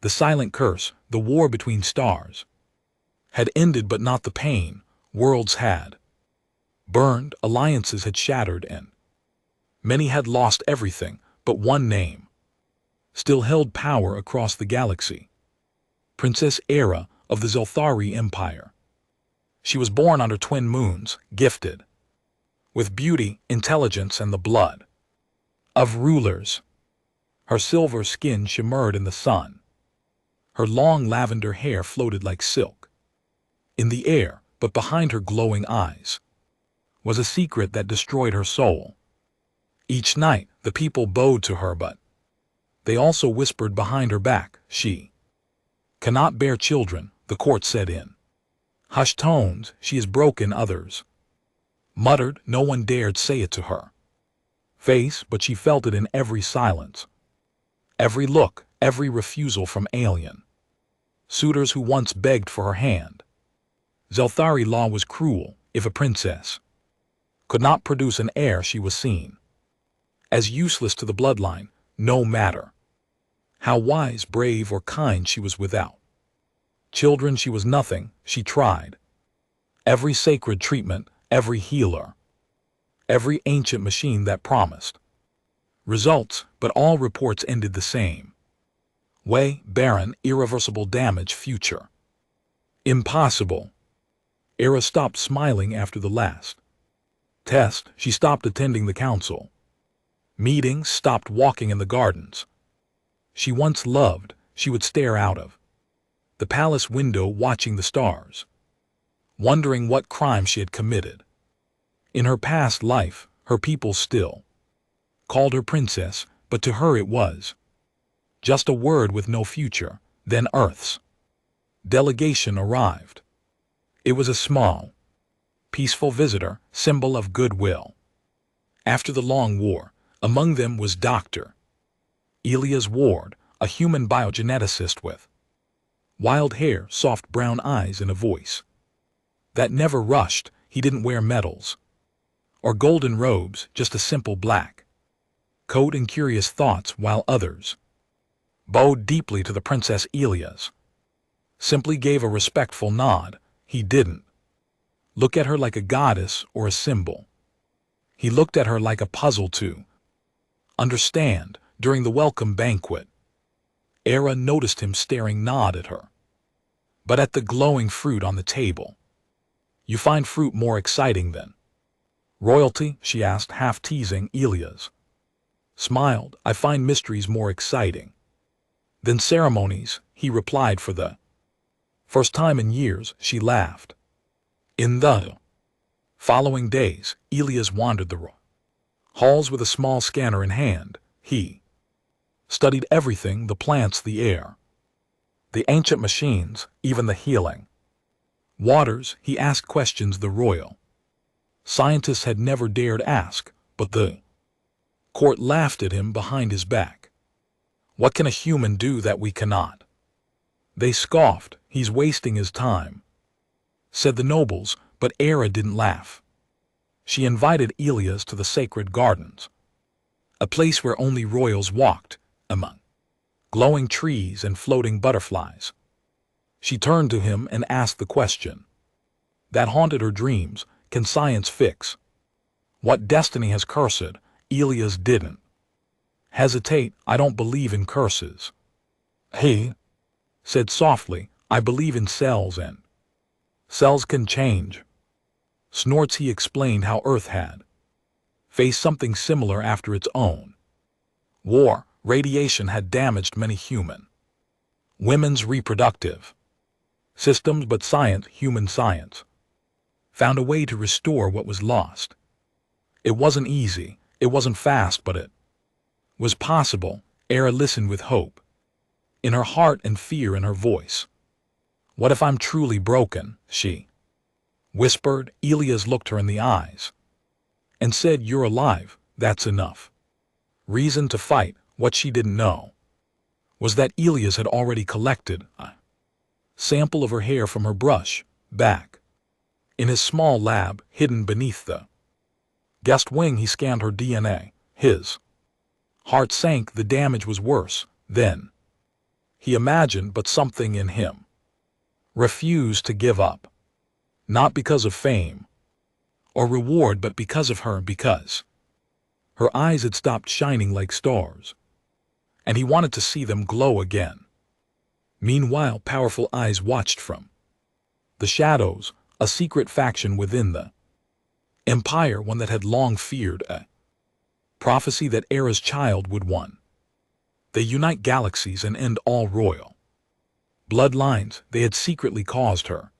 The silent curse, the war between stars, had ended, but not the pain. Worlds had burned, alliances had shattered, and many had lost everything, but one name still held power across the galaxy. Princess Era of the Zelthari Empire. She was born under twin moons, gifted with beauty, intelligence, and the blood of rulers. Her silver skin shimmered in the sun. Her long lavender hair floated like silk in the air, but behind her glowing eyes was a secret that destroyed her soul. Each night, the people bowed to her, but they also whispered behind her back, "She cannot bear children," the court said in hushed tones. "She has broken others." Muttered, no one dared say it to her face, but she felt it in every silence, every look, every refusal from alien suitors who once begged for her hand. Zelthari law was cruel. If a princess could not produce an heir, she was seen as useless to the bloodline, no matter how wise, brave, or kind she was. Without children, she was nothing. She tried every sacred treatment, every healer, every ancient machine that promised results, but all reports ended the same way: barren, irreversible damage, future impossible. Era stopped smiling after the last test. She stopped attending the council meetings, stopped walking in the gardens she once loved. She would stare out of the palace window, watching the stars, wondering what crime she had committed. In her past life, her people still called her princess, but to her it was just a word with no future. Then Earth's delegation arrived. It was a small, peaceful visitor, symbol of goodwill. After the long war, among them was Dr. Elias Ward, a human biogeneticist with wild hair, soft brown eyes, and a voice that never rushed. He didn't wear medals or golden robes, just a simple black coat and curious thoughts, while others bowed deeply to the Princess. Elias simply gave a respectful nod. He didn't look at her like a goddess or a symbol. He looked at her like a puzzle to understand. During the welcome banquet, Era noticed him staring not at her, but at the glowing fruit on the table. "You find fruit more exciting than royalty?" she asked, half teasing. Elias smiled. "I find mysteries more exciting than ceremonies," he replied. For the first time in years, she laughed. In the following days, Elias wandered the halls with a small scanner in hand. He studied everything: the plants, the air, the ancient machines, even the healing waters. He asked questions the royal scientists had never dared ask, but the court laughed at him behind his back. "What can a human do that we cannot?" they scoffed. "He's wasting his time," said the nobles, but Era didn't laugh. She invited Elias to the sacred gardens, a place where only royals walked, among glowing trees and floating butterflies. She turned to him and asked the question that haunted her dreams: can science fix what destiny has cursed? Elias didn't hesitate. "I don't believe in curses," he said softly. "I believe in cells, and cells can change." Snorts. He explained how Earth had faced something similar after its own war. Radiation had damaged many human women's reproductive systems, but science, human science, found a way to restore what was lost. It wasn't easy, it wasn't fast, but it was possible. Era listened with hope in her heart and fear in her voice. "What if I'm truly broken?" she whispered. Elias looked her in the eyes and said, "You're alive, that's enough reason to fight." What she didn't know was that Elias had already collected a sample of her hair from her brush back in his small lab hidden beneath the guest wing. He scanned her DNA. His heart sank. The damage was worse than he imagined, but something in him refused to give up. Not because of fame or reward, but because of her, because her eyes had stopped shining like stars, and he wanted to see them glow again. Meanwhile, powerful eyes watched from the shadows, a secret faction within the empire, one that had long feared a prophecy that Era's child would one. They unite galaxies and end all royal bloodlines. They had secretly caused her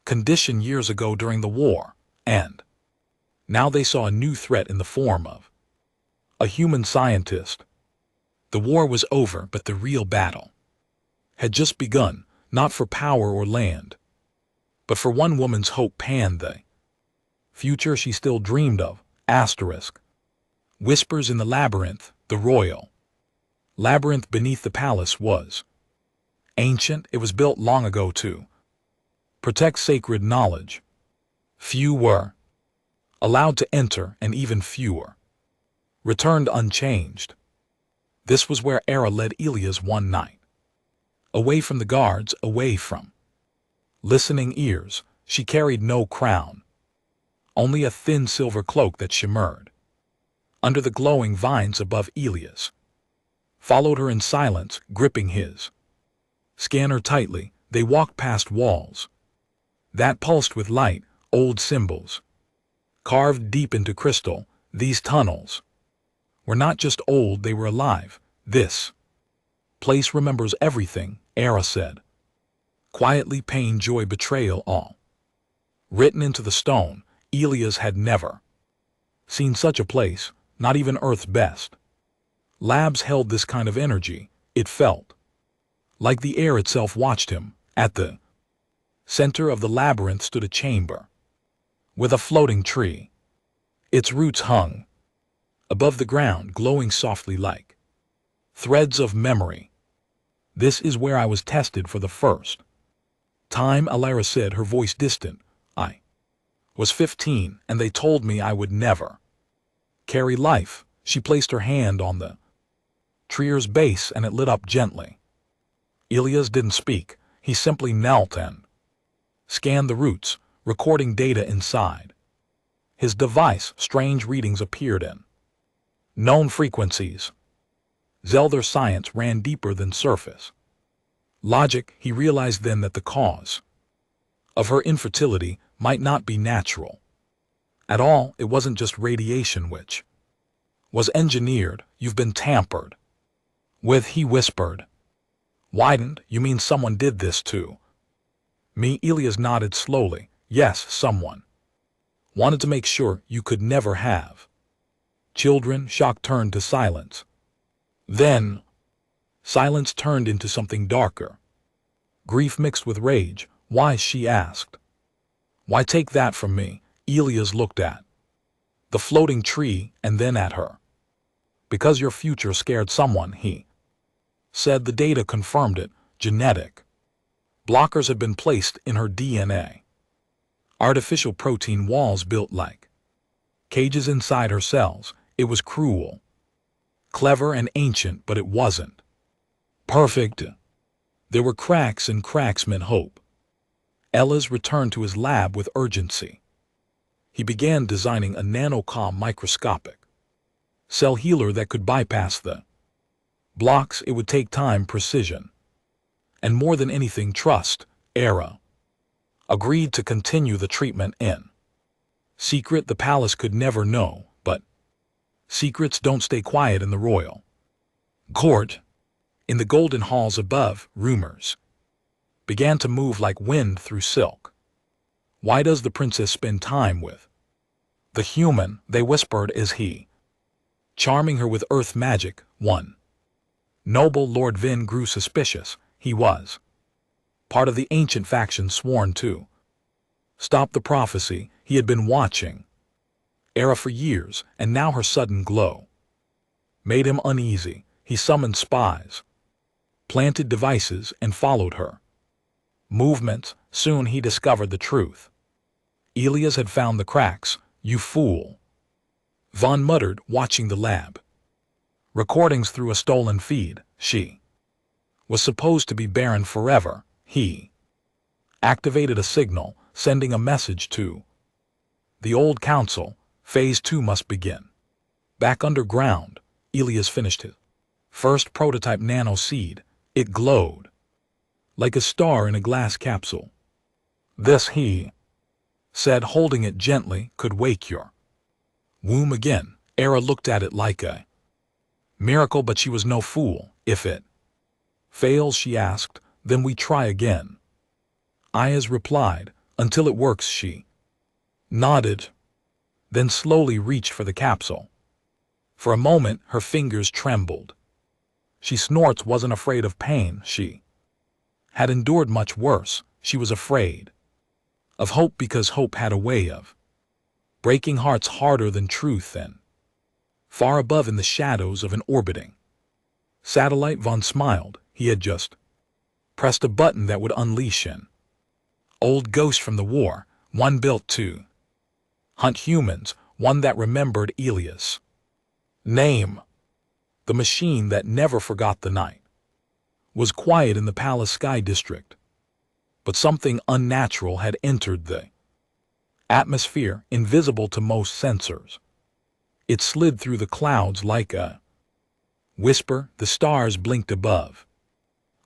condition years ago during the war, and now they saw a new threat in the form of a human scientist. The war was over, but the real battle had just begun, not for power or land, but for one woman's hope, the future she still dreamed of. Whispers in the labyrinth. The royal labyrinth beneath the palace was ancient. It was built long ago to protect sacred knowledge. Few were allowed to enter, and even fewer returned unchanged. This was where Era led Elias one night. Away from the guards, away from listening ears. She carried no crown, only a thin silver cloak that shimmered under the glowing vines above. Elias followed her in silence, gripping his scanner tightly. They walked past walls that pulsed with light, old symbols carved deep into crystal. These tunnels were not just old, they were alive. This place remembers everything, Era said. Quietly, pain, joy, betrayal, all written into the stone. Elias had never seen such a place, not even Earth's best labs held this kind of energy. It felt like the air itself watched him. At the center of the labyrinth stood a chamber with a floating tree. Its roots hung above the ground, glowing softly like threads of memory. This is where I was tested for the first time, Alara said, her voice distant. I was 15, and they told me I would never carry life. She placed her hand on the tree's base, and it lit up gently. Elias didn't speak. He simply knelt and scanned the roots, recording data inside. His device, strange readings appeared in known frequencies. Zelther science ran deeper than surface logic. He realized then that the cause of her infertility might not be natural at all. It wasn't just radiation which was engineered. You've been tampered with, he whispered. Widened. You mean someone did this to me? Elias nodded slowly. Yes, someone wanted to make sure you could never have children. Shock turned to silence. Then silence turned into something darker. Grief mixed with rage. Why? She asked. Why take that from me? Elias looked at the floating tree and then at her. Because your future scared someone, he said. The data confirmed it. Genetic blockers had been placed in her DNA. Artificial protein walls built like cages inside her cells. It was cruel, clever, and ancient, but it wasn't perfect. There were cracks, and cracks meant hope. Elias returned to his lab with urgency. He began designing a nanocom microscopic cell healer that could bypass the blocks. It would take time, precision, and more than anything, trust. Era agreed to continue the treatment in secret. The palace could never know, but secrets don't stay quiet in the royal court. In the golden halls above, rumors began to move like wind through silk. Why does the princess spend time with the human? They whispered. Is he charming her with earth magic? One noble Lord Vin grew suspicious. He was part of the ancient faction sworn to stop the prophecy. He had been watching Era for years, and now her sudden glow made him uneasy. He summoned spies, planted devices, and followed her movements. Soon he discovered the truth. Elias had found the cracks. You fool, Vaughn muttered, watching the lab recordings through a stolen feed. She was supposed to be barren forever. He activated a signal, sending a message to the old council. Phase 2 must begin. Back underground, Elias finished his first prototype nano seed. It glowed like a star in a glass capsule. This, he said, holding it gently, could wake your womb again. Era looked at it like a miracle, but she was no fool. If it fails, she asked, then we try again. Ayaz replied, until it works. She nodded, then slowly reached for the capsule. For a moment, her fingers trembled. She snorts wasn't afraid of pain. She had endured much worse. She was afraid of hope, because hope had a way of breaking hearts harder than truth. And far above, in the shadows of an orbiting satellite, Vaughn smiled. He had just pressed a button that would unleash an old ghost from the war, one built to hunt humans, one that remembered Elias' name. The machine that never forgot the night was quiet in the Palace Sky District. But something unnatural had entered the atmosphere, invisible to most sensors. It slid through the clouds like a whisper. The stars blinked above,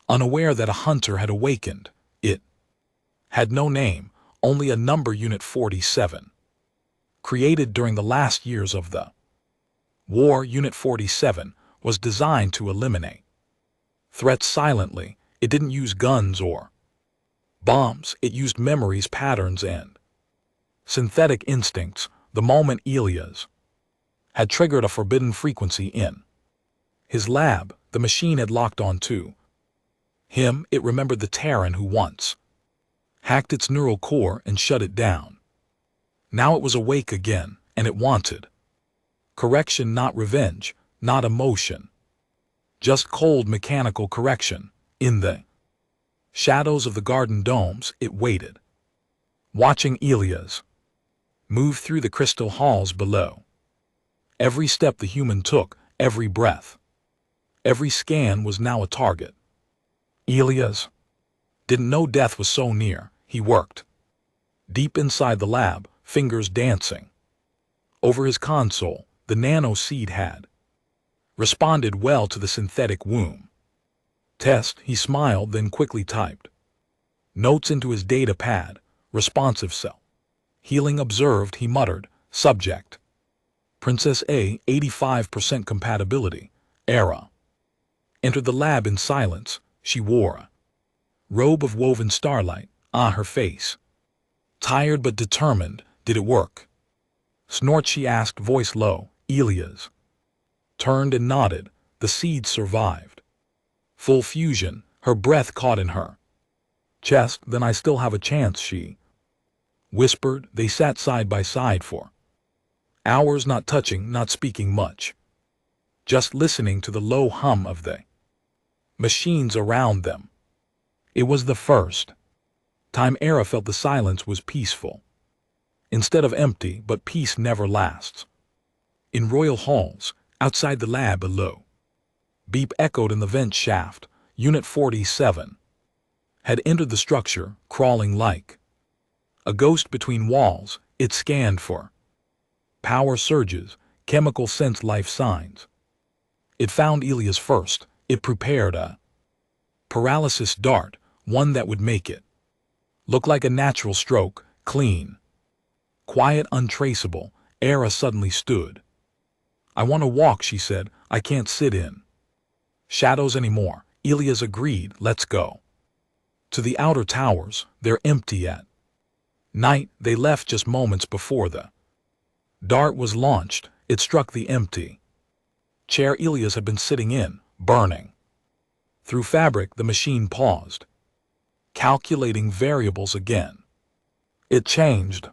unaware that a hunter had awakened. It had no name, only a number, Unit 47. Created during the last years of the war, Unit 47 was designed to eliminate threats silently. It didn't use guns or bombs. It used memories, patterns, and synthetic instincts. The moment Elias had triggered a forbidden frequency in his lab, the machine had locked on to him. It remembered the Terran who once hacked its neural core and shut it down. Now it was awake again, and it wanted correction, not revenge, not emotion, just cold mechanical correction. In the shadows of the garden domes, it waited, watching Elias move through the crystal halls below. Every step the human took, every breath, every scan was now a target. Elias didn't know death was so near. He worked deep inside the lab, fingers dancing over his console. The nano seed had responded well to the synthetic womb test. He smiled, then quickly typed notes into his data pad. Responsive cell healing observed. He muttered, subject Princess A, 85% compatibility. Era entered the lab in silence. She wore a robe of woven starlight. Her face tired but determined. Did it work? Snort, she asked, voice low. Elias turned and nodded. The seed survived full fusion. Her breath caught in her chest. Then I still have a chance, she whispered. They sat side by side for hours, not touching, not speaking much, just listening to the low hum of the machines around them. It was the first time Era felt the silence was peaceful instead of empty, but peace never lasts. In royal halls, outside the lab, a low beep echoed in the vent shaft. Unit 47 had entered the structure, crawling like a ghost between walls. It scanned for power surges, chemical sense, life signs. It found Elias first. It prepared a paralysis dart, one that would make it look like a natural stroke, clean, quiet, untraceable. Era suddenly stood. I want to walk, she said. I can't sit in shadows anymore. Elias agreed. Let's go to the outer towers. They're empty at night. They left just moments before the dart was launched. It struck the empty chair Elias had been sitting in, burning through fabric. The machine paused, calculating variables again. It changed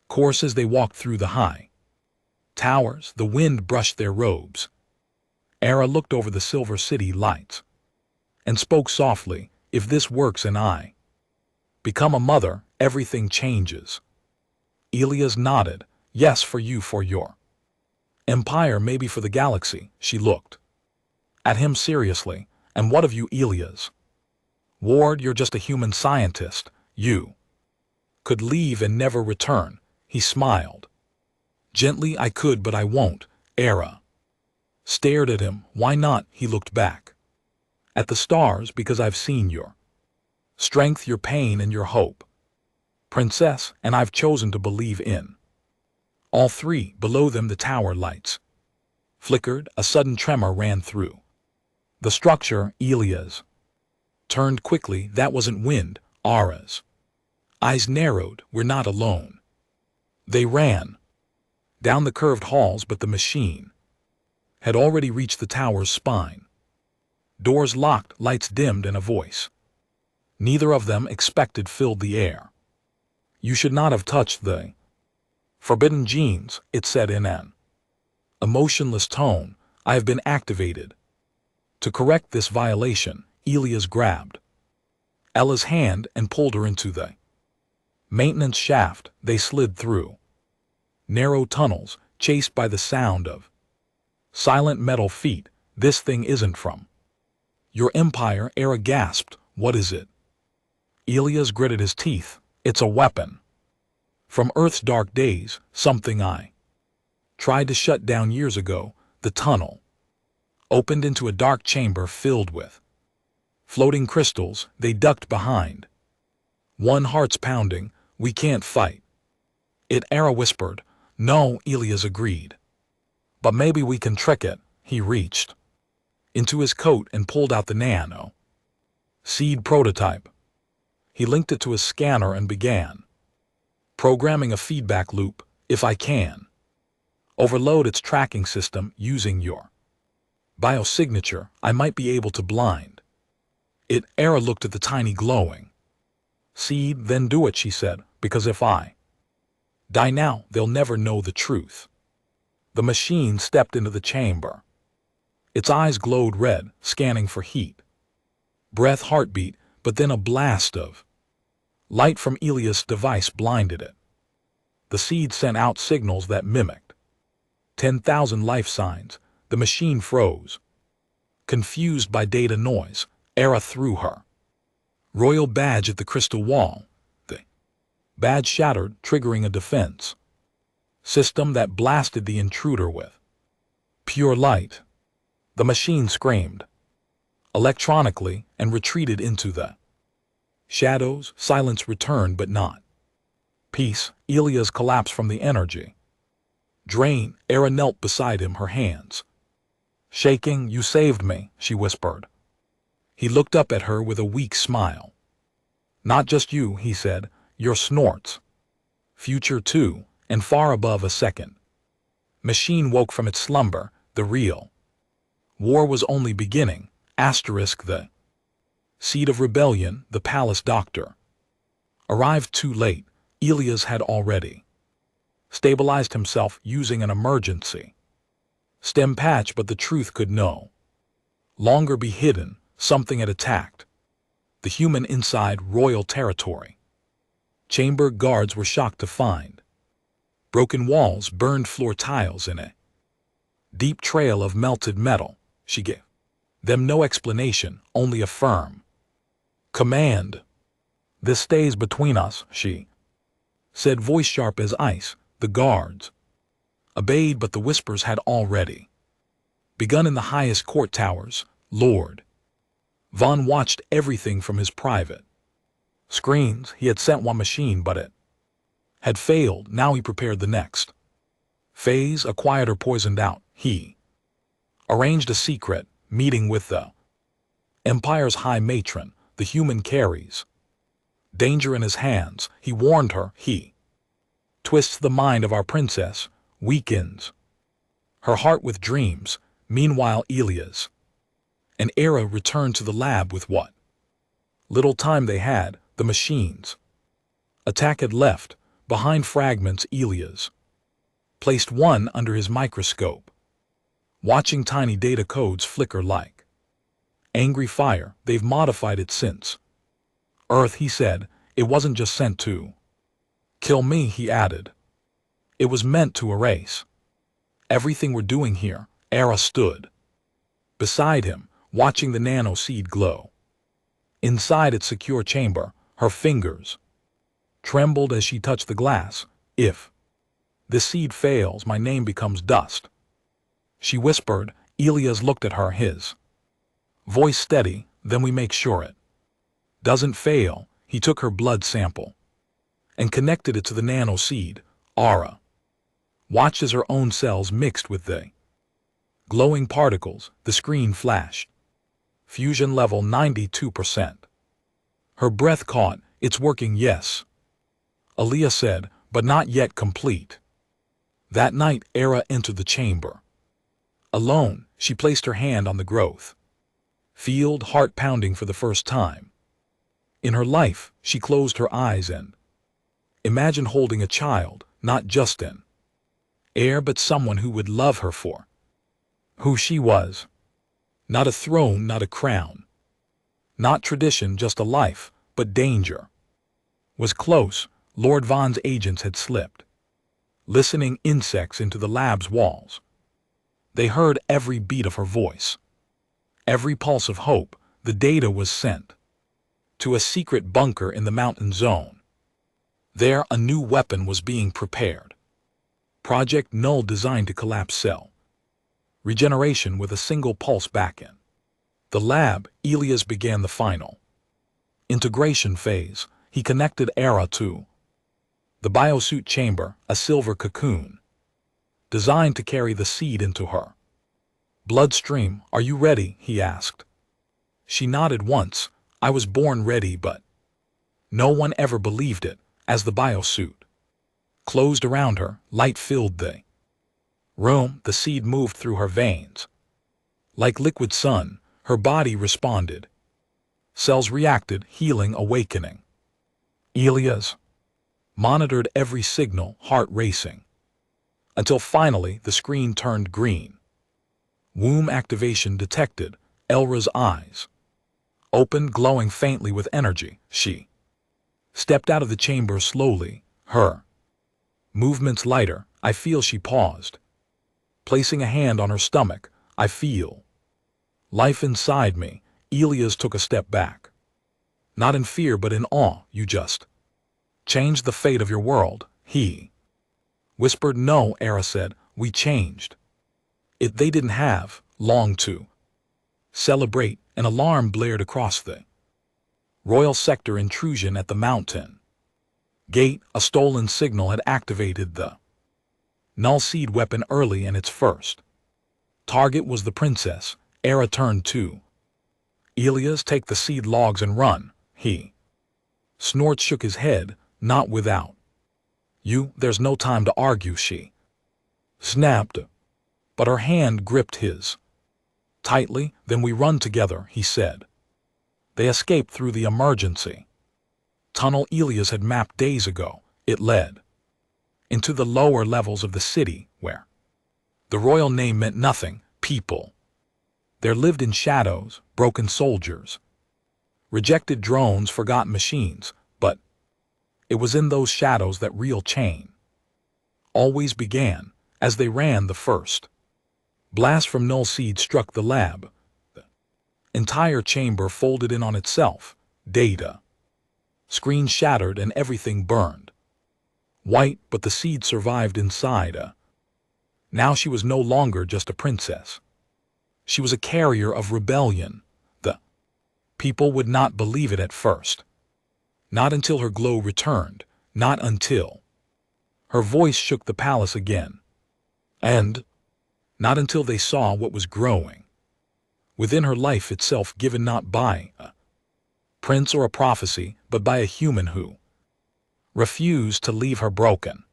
course as they walked through the high towers. The wind brushed their robes. Era looked over the silver city lights and spoke softly. If this works and I become a mother, everything changes. Elias nodded. Yes, for you, for your empire, maybe for the galaxy. She looked at him seriously. And what of you, Elias? Ward, you're just a human scientist. You could leave and never return. He smiled. Gently, I could, but I won't. Era stared at him. Why not? He looked back at the stars, because I've seen your strength, your pain, and your hope, Princess, and I've chosen to believe in all three. Below them, the tower lights flickered. A sudden tremor ran through the structure. Elias turned quickly. That wasn't wind. Ara's eyes narrowed. We're not alone. They ran down the curved halls, but the machine had already reached the tower's spine. Doors locked, lights dimmed, and a voice neither of them expected filled the air. You should not have touched the forbidden genes, it said in an emotionless tone. I have been activated. To correct this violation, Elias grabbed Ella's hand and pulled her into the maintenance shaft. They slid through narrow tunnels, chased by the sound of silent metal feet. This thing isn't from your empire, Era gasped. What is it? Elias gritted his teeth. It's a weapon from Earth's dark days, something I tried to shut down years ago. The tunnel opened into a dark chamber filled with floating crystals. They ducked behind one, hearts pounding. We can't fight it, Era whispered. No, Elias agreed. But maybe we can trick it. He reached into his coat and pulled out the nano seed prototype. He linked it to his scanner and began programming a feedback loop. If I can overload its tracking system using your biosignature, I might be able to blind it. Era looked at the tiny glowing seed. Then do it, she said, because if I die now, they'll never know the truth. The machine stepped into the chamber. Its eyes glowed red, scanning for heat, breath, heartbeat, but then a blast of light from Elias' device blinded it. The seed sent out signals that mimicked 10,000 life signs. The machine froze, confused by data noise. Era threw her royal badge at the crystal wall. The badge shattered, triggering a defense system that blasted the intruder with pure light. The machine screamed electronically and retreated into the shadows. Silence returned, but not peace. Elias collapsed from the energy drain. Era knelt beside him, her hands shaking. You saved me, she whispered. He looked up at her with a weak smile. Not just you, he said, your snorts. Future too, and far above. A second machine woke from its slumber. The real war was only beginning. The seed of rebellion, the palace doctor, arrived too late. Elias had already stabilized himself using an emergency stem patch, but the truth could no longer be hidden. Something had attacked the human inside royal territory. Chamber guards were shocked to find broken walls, burned floor tiles, and a deep trail of melted metal. She gave them no explanation, only a firm command. This stays between us, she said, voice sharp as ice. The guards obeyed, but the whispers had already begun in the highest court towers. Lord Von watched everything from his private screens. He had sent one machine, but it had failed. Now he prepared the next phase. A quieter poisoned out. He arranged a secret meeting with the Empire's high matron. The human carries danger in his hands. He warned her. He twists the mind of our princess, weakens her heart with dreams. Meanwhile, Elias and Era returned to the lab with what little time they had. The machines attack had left behind fragments. Elias placed one under his microscope, watching tiny data codes flicker like angry fire. They've modified it since Earth, he said. It wasn't just sent to kill me, he added. It was meant to erase everything we're doing here. Era stood beside him, watching the nano seed glow. Inside its secure chamber, her fingers trembled as she touched the glass. If this seed fails, my name becomes dust, she whispered. Elias looked at her, his voice steady. Then we make sure it doesn't fail. He took her blood sample and connected it to the nano seed. Ara watched as her own cells mixed with the glowing particles. The screen flashed. Fusion level 92%. Her breath caught. It's working, yes, Aaliyah said, but not yet complete. That night, Era entered the chamber. Alone, she placed her hand on the growth field, heart pounding for the first time in her life. She closed her eyes and imagined holding a child, not just an heir, but someone who would love her for who she was. Not a throne, not a crown, not tradition, just a life. But danger was close. Lord Vaughn's agents had slipped listening insects into the lab's walls. They heard every beat of her voice, every pulse of hope. The data was sent to a secret bunker in the mountain zone. There, a new weapon was being prepared. Project Null, designed to collapse cell regeneration with a single pulse back in the lab. Elias began the final integration phase. He connected Era to the biosuit chamber, a silver cocoon designed to carry the seed into her bloodstream. Are you ready? He asked. She nodded once. I was born ready, but no one ever believed it. As the biosuit closed around her, light filled the room. The seed moved through her veins like liquid sun. Her body responded. Cells reacted, healing, awakening. Elias monitored every signal, heart racing, until finally the screen turned green. Womb activation detected. Elra's eyes opened, glowing faintly with energy. She stepped out of the chamber slowly, her movements lighter. I feel. She paused, placing a hand on her stomach. I feel life inside me. Elias took a step back. Not in fear, but in awe. You just changed the fate of your world, he whispered. No, Era said, we changed it. They didn't have long to celebrate. An alarm blared across the royal sector. Intrusion at the mountain gate. A stolen signal had activated the null seed weapon early, and its first target was the princess. Era turned to Elias. Take the seed logs and run. He snorted, shook his head. Not without you. There's no time to argue, she snapped, but her hand gripped his tightly. Then we run together, he said. They escaped through the emergency tunnel Elias had mapped days ago. It led into the lower levels of the city, where the royal name meant nothing. People there lived in shadows, broken soldiers, rejected drones, forgotten machines. But it was in those shadows that real change always began. As they ran, the first blast from null seed struck the lab. The entire chamber folded in on itself. Data screen shattered and everything burned white, but the seed survived inside. Now she was no longer just a princess. She was a carrier of rebellion. The people would not believe it at first. Not until her glow returned. Not until her voice shook the palace again. And not until they saw what was growing within her, life itself, given not by a prince or a prophecy, but by a human who refused to leave her broken.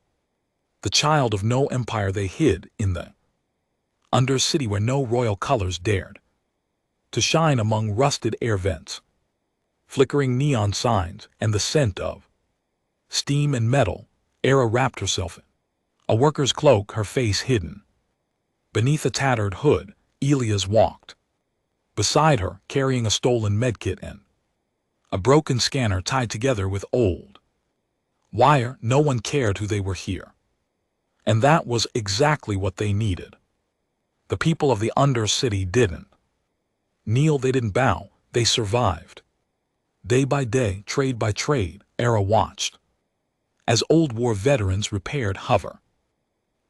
The child of no empire. They hid in the undercity where no royal colors dared to shine, among rusted air vents, flickering neon signs, and the scent of steam and metal. Era wrapped herself in a worker's cloak, her face hidden beneath a tattered hood. Elias walked beside her, carrying a stolen medkit and a broken scanner tied together with old wire. No one cared who they were here, and that was exactly what they needed. The people of the Undercity didn't Kneel, they didn't bow, they survived. Day by day, trade by trade, Era watched. As old war veterans repaired hover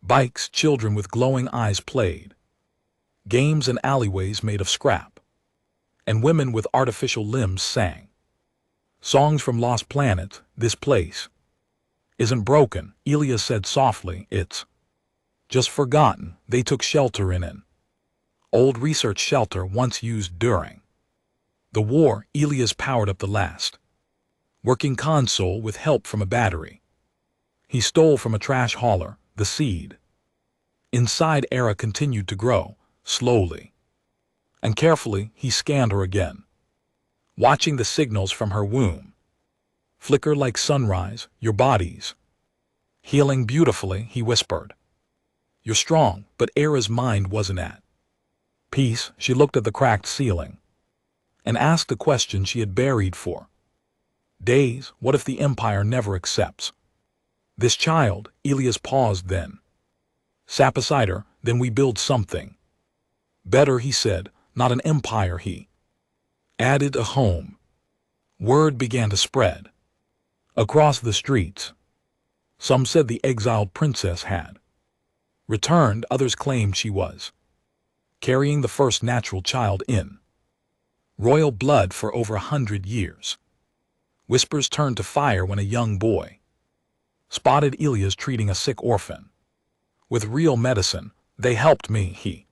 bikes, children with glowing eyes played games in alleyways made of scrap, and women with artificial limbs sang songs from lost planets. This place isn't broken, Elia said softly, it's just forgotten. They took shelter in an old research shelter once used during the war. Elias powered up the last working console with help from a battery he stole from a trash hauler. The seed inside Era continued to grow, slowly and carefully. He scanned her again, watching the signals from her womb flicker like sunrise. Your body's healing beautifully, he whispered. You're strong. But Era's mind wasn't at peace. She looked at the cracked ceiling and asked a question she had buried for days. What if the Empire never accepts this child? Elias paused, then sat beside her. Then we build something better, he said. Not an empire, he added, a home. Word began to spread across the streets. Some said the exiled princess had returned. Others claimed she was carrying the first natural child in royal blood for over 100 years. Whispers turned to fire when a young boy spotted Elias treating a sick orphan with real medicine. They helped me, he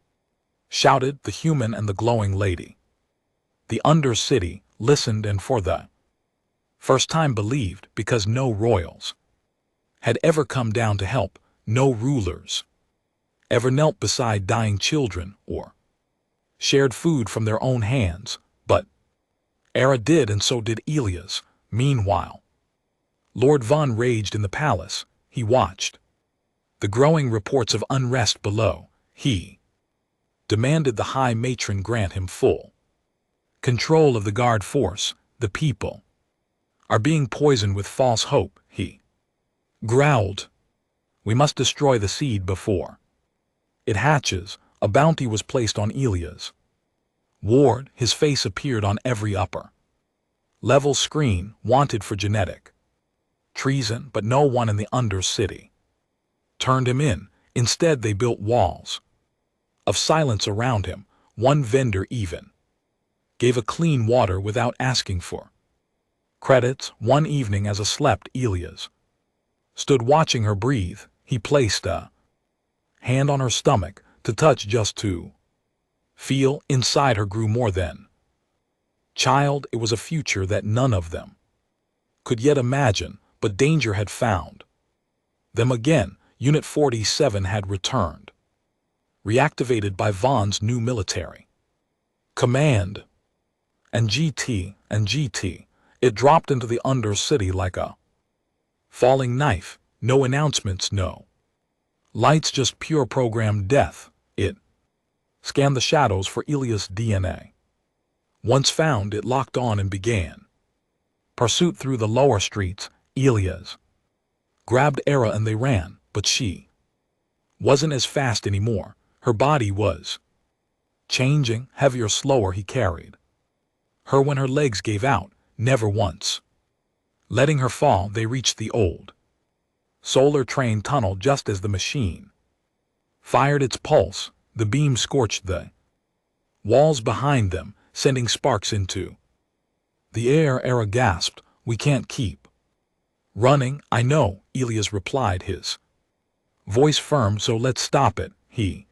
shouted, the human and the glowing lady. The Undercity listened and for the first time believed, because no royals had ever come down to help, no rulers ever knelt beside dying children or shared food from their own hands. But Era did, and so did Elias. Meanwhile, Lord Von raged in the palace. He watched the growing reports of unrest below. He demanded the High Matron grant him full control of the guard force. The people are being poisoned with false hope, he growled. We must destroy the seed before it hatches. A bounty was placed on Elias ward. His face appeared on every upper level screen. Wanted for genetic treason. But no one in the Undercity turned him in. Instead, they built walls of silence around him. One vendor even gave a clean water without asking for credits. One evening, as a slept Elias stood watching her breathe, he placed a hand on her stomach to touch, just to feel. Inside her grew more than child. It was a future that none of them could yet imagine. But danger had found them again. Unit 47 had returned, reactivated by Von's new military command. And GT, it dropped into the Undercity like a falling knife. No announcements, no lights, just pure programmed death. It scanned the shadows for Elias' DNA. Once found, it locked on and began pursuit through the lower streets. Elias grabbed Era and they ran, but she wasn't as fast anymore. Her body was changing, heavier, slower. He carried her when her legs gave out, never once letting her fall. They reached the old solar train tunnel just as the machine fired its pulse. The beam scorched the walls behind them, sending sparks into the air. Era gasped. We can't keep running. I know, Elias replied, his voice firm. So let's stop it. He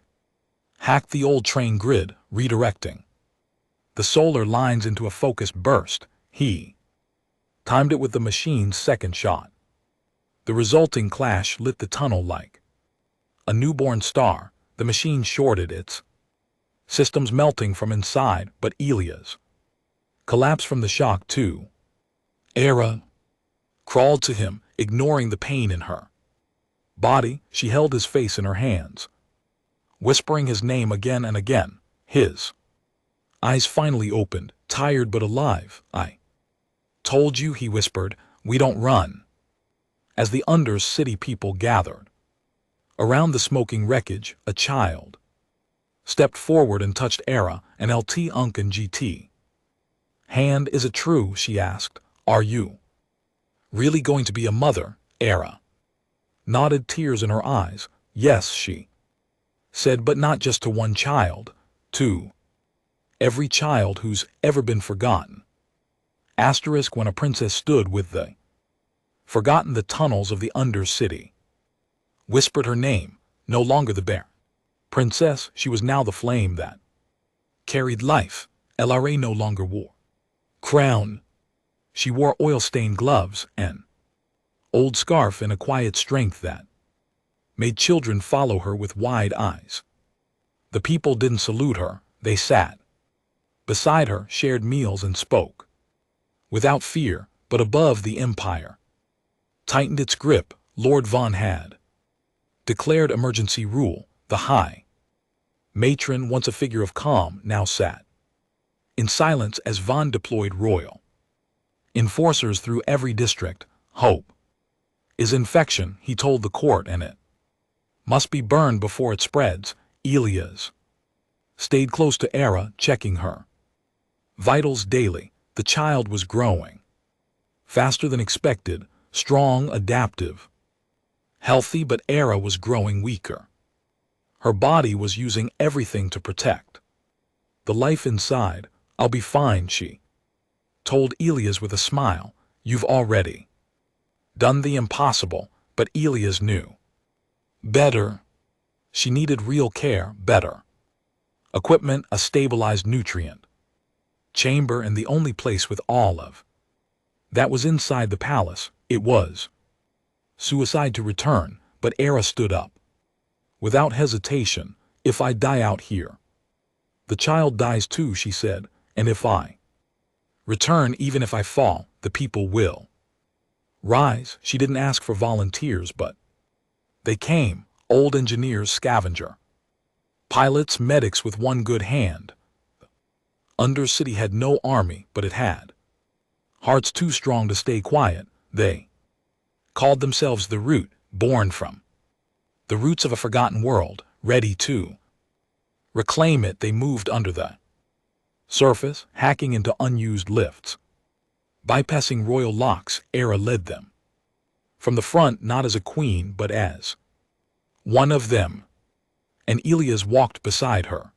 hacked the old train grid, redirecting the solar lines into a focused burst. He timed it with the machine's second shot. The resulting clash lit the tunnel like a newborn star. The machine shorted its systems, melting from inside. But Elias collapsed from the shock too. Era crawled to him, ignoring the pain in her body. She held his face in her hands, whispering his name again and again. His eyes finally opened, tired but alive. I told you, he whispered, we don't run. As the Undercity people gathered around the smoking wreckage, a child stepped forward and touched Era and LT Unk and GT. Hand, is it true, she asked. Are you really going to be a mother? Era nodded, tears in her eyes. Yes, she said, but not just to one child, to every child who's ever been forgotten. Asterisk, when a princess stood with the forgotten the tunnels of the Undercity, whispered her name, no longer the bear princess, she was now the flame that carried life. LRA no longer wore crown. She wore oil-stained gloves, an old scarf, and a quiet strength that made children follow her with wide eyes. The people didn't salute her, they sat beside her, shared meals, and spoke without fear, but above the empire tightened its grip. Lord Von had declared emergency rule. The high matron, once a figure of calm, now sat in silence as Von deployed royal enforcers through every district. Hope is infection, he told the court, and it must be burned before it spreads. Elias stayed close to Era, checking her vitals daily. The child was growing faster than expected, strong, adaptive, healthy, but Era was growing weaker. Her body was using everything to protect the life inside. I'll be fine, she told Elias with a smile. You've already done the impossible, but Elias knew better. She needed real care, better equipment, a stabilized nutrient chamber, and the only place with all of that was inside the palace. It was suicide to return, but Era stood up without hesitation. If I die out here, the child dies too, she said, and if I return, even if I fall, the people will rise. She didn't ask for volunteers, but they came. Old engineers, scavenger pilots, medics with one good hand. Undercity had no army, but it had hearts too strong to stay quiet. They called themselves the Root, born from the roots of a forgotten world, ready to reclaim it. They moved under the surface, hacking into unused lifts, bypassing royal locks. Era led them from the front, not as a queen, but as one of them, and Elias walked beside her,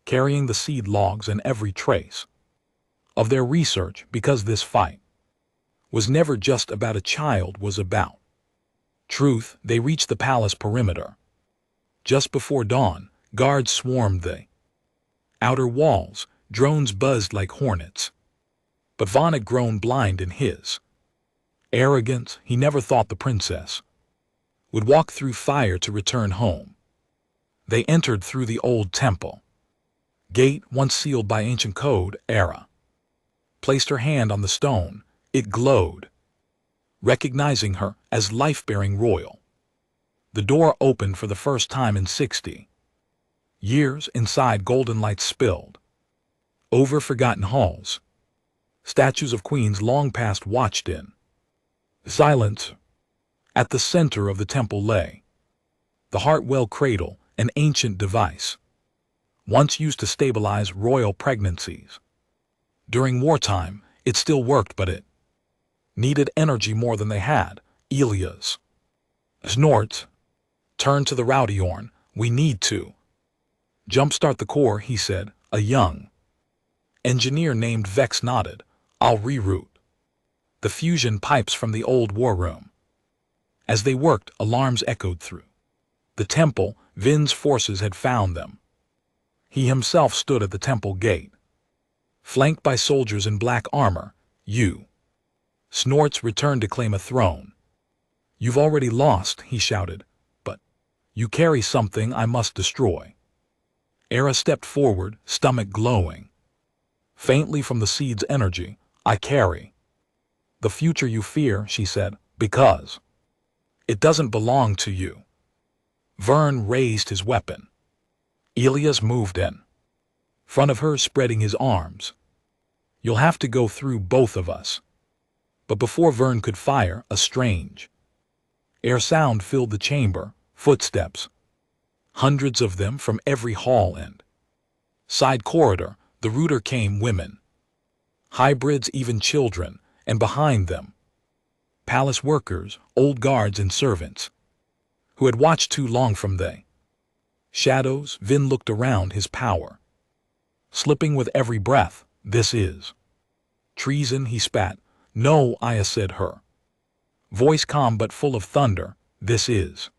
carrying the seed logs and every trace of their research, because this fight was never just about a child, was about truth. They reached the palace perimeter just before dawn. Guards swarmed the outer walls, drones buzzed like hornets. But Von had grown blind in his arrogance. He never thought the princess would walk through fire to return home. They entered through the old temple gate, once sealed by ancient code. Era placed her hand on the stone. It glowed, recognizing her as life-bearing royal. The door opened for the first time in 60 years. Inside, golden lights spilled over forgotten halls. Statues of queens long past watched in silence. At the center of the temple lay the Heartwell cradle, an ancient device once used to stabilize royal pregnancies. During wartime, it still worked, but it needed energy more than they had. Elias snorts turned to the Rowdyorn. We need to jumpstart the core, he said. A young engineer named Vex nodded. I'll reroute the fusion pipes from the old war room. As they worked, alarms echoed through the temple. Vin's forces had found them. He himself stood at the temple gate, flanked by soldiers in black armor. You Snorts returned to claim a throne. You've already lost, he shouted, but you carry something I must destroy. Era stepped forward, stomach glowing faintly from the seed's energy. I carry the future you fear, she said, because it doesn't belong to you. Vern raised his weapon. Elias moved in front of her, spreading his arms. You'll have to go through both of us. But before Vern could fire, a strange air sound filled the chamber. Footsteps hundreds of them from every hall and side corridor. The rooter came women, hybrids, even children, and behind them, palace workers, old guards and servants, who had watched too long from the shadows. Vin looked around, his power slipping with every breath. This is treason, he spat. No, Aya said, her voice calm but full of thunder. This is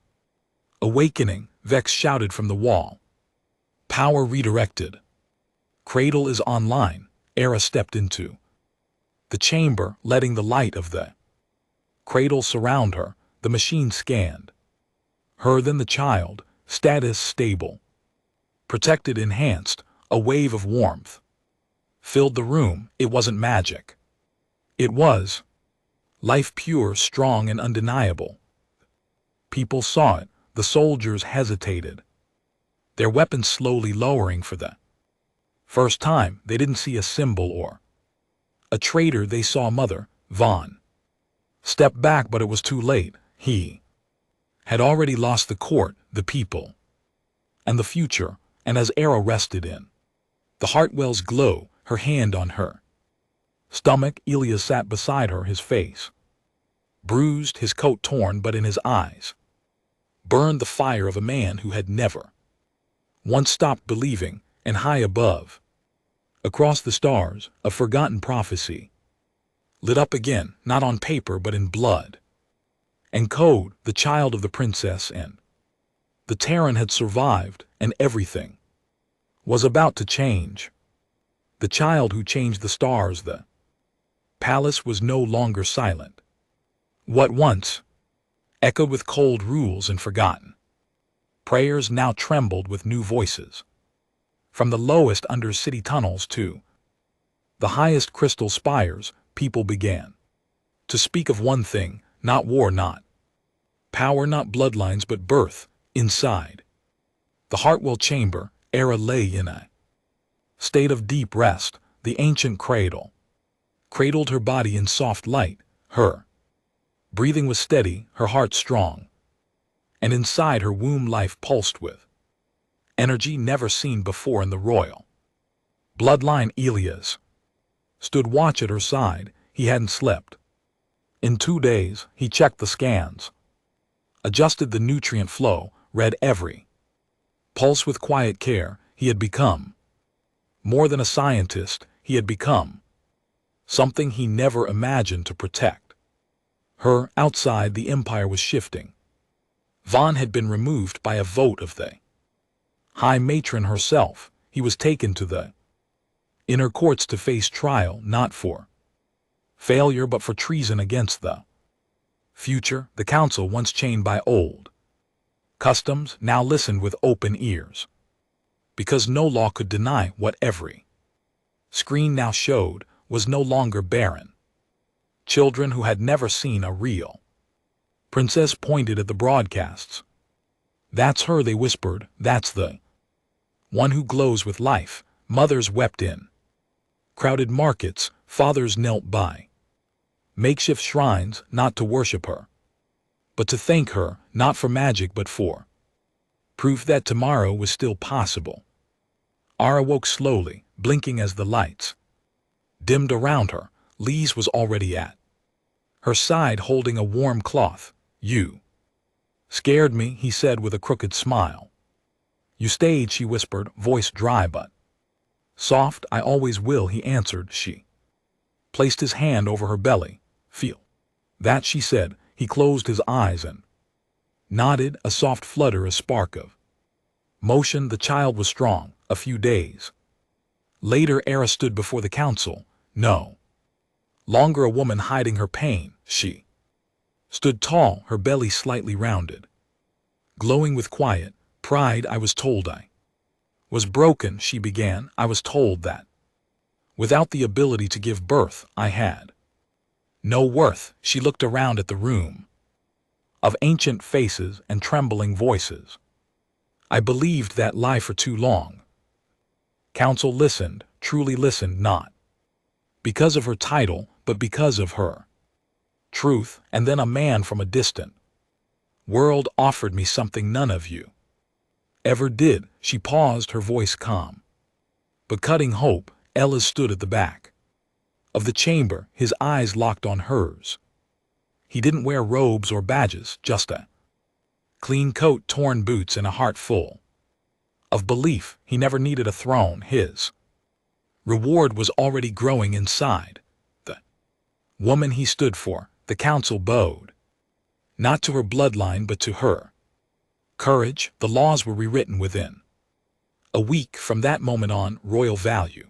awakening, Vex shouted from the wall. Power redirected. Cradle is online. Era stepped into the chamber, letting the light of the cradle surround her. The machine scanned her, then the child, status stable, protected, enhanced. A wave of warmth filled the room. It wasn't magic. It was life, pure, strong, and undeniable. People saw it. The soldiers hesitated, their weapons slowly lowering. For the first time, they didn't see a symbol or a traitor. They saw Mother. Vaughn stepped back, but it was too late. He had already lost the court, the people, and the future. And as Era rested in the Hartwell's glow, her hand on her stomach, Elias sat beside her, his face bruised, his coat torn, but in his eyes burned the fire of a man who had never once stopped believing. And high above, across the stars, a forgotten prophecy lit up again, not on paper but in blood and code. The child of the princess and the Terran had survived, and everything was about to change. The child who changed the stars. The palace was no longer silent. What once echoed with cold rules and forgotten prayers now trembled with new voices. From the lowest under-city tunnels to the highest crystal spires, people began to speak of one thing, not war, not power, not bloodlines, but birth. Inside the Hartwell chamber, Era lay in a state of deep rest. The ancient cradle cradled her body in soft light. Her breathing was steady, her heart strong, and inside her womb life pulsed with energy never seen before in the royal bloodline. Elias stood watch at her side. He hadn't slept in 2 days. He checked the scans, adjusted the nutrient flow, read every pulse with quiet care. He had become more than a scientist. He had become something he never imagined to protect her. Outside, the empire was shifting. Vaughn had been removed by a vote of the High Matron herself. He was taken to the inner courts to face trial, not for failure but for treason against the future. The council, once chained by old customs, now listened with open ears, because no law could deny what every screen now showed was no longer barren. Children who had never seen a real princess pointed at the broadcasts. That's her, they whispered. That's the one who glows with life. Mothers wept in crowded markets. Fathers knelt by makeshift shrines, not to worship her, but to thank her, not for magic but for proof that tomorrow was still possible. Ara woke slowly, blinking as the lights dimmed around her. Lise was already at her side, holding a warm cloth. You scared me, he said with a crooked smile. You stayed, she whispered, voice dry but soft. I always will, he answered. She placed his hand over her belly. Feel that, she said. He closed his eyes and nodded, a soft flutter, a spark of motion. The child was strong. A few days later, Era stood before the council. No longer a woman hiding her pain. She stood tall, her belly slightly rounded, glowing with quiet pride. I was told I was broken, she began. I was told that without the ability to give birth, I had no worth. She looked around at the room of ancient faces and trembling voices. I believed that lie for too long. Council listened, truly listened, not because of her title, but because of her truth. And then a man from a distant world offered me something none of you ever did. She paused, her voice calm, but cutting hope. Ella stood at the back of the chamber, his eyes locked on hers. He didn't wear robes or badges, just a clean coat, torn boots, and a heart full of belief. He never needed a throne. His reward was already growing inside the woman he stood for. The council bowed, not to her bloodline but to her courage. The laws were rewritten within a week. From that moment on, royal value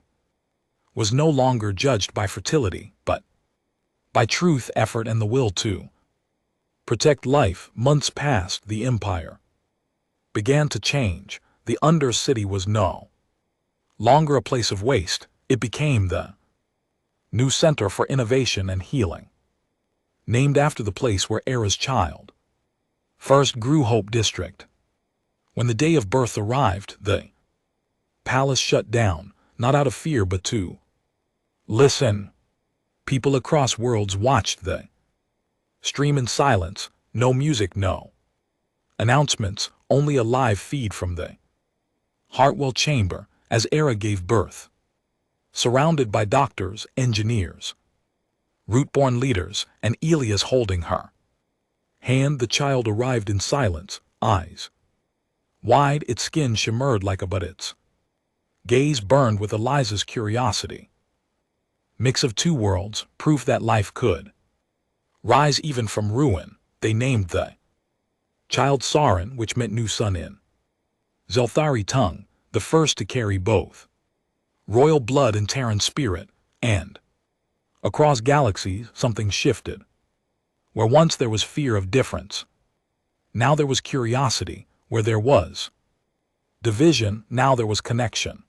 was no longer judged by fertility, but by truth, effort, and the will to protect life. Months passed. The empire began to change. The Undercity was no longer a place of waste. It became the new center for innovation and healing, named after the place where Era's child first grew. Hope District. When the day of birth arrived, the palace shut down, not out of fear but to listen. People across worlds watched the stream in silence. No music, no announcements, only a live feed from the Hartwell chamber as Era gave birth, surrounded by doctors, engineers, root-born leaders, and Elias holding her hand. The child arrived in silence, eyes wide. Its skin shimmered like a but its gaze burned with Eliza's curiosity. Mix of two worlds, proof that life could rise even from ruin. They named the child Sarin, which meant new sun in Zelthari tongue, the first to carry both royal blood and Terran spirit. And across galaxies, something shifted. Where once there was fear of difference, now there was curiosity. Where there was division, now there was connection.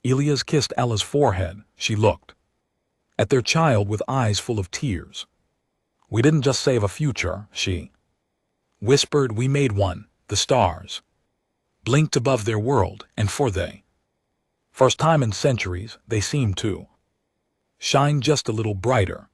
Elias kissed Ella's forehead. She looked at their child with eyes full of tears. We didn't just save a future, she whispered. We made one. The stars blinked above their world, and for the first time in centuries, they seemed to shine just a little brighter.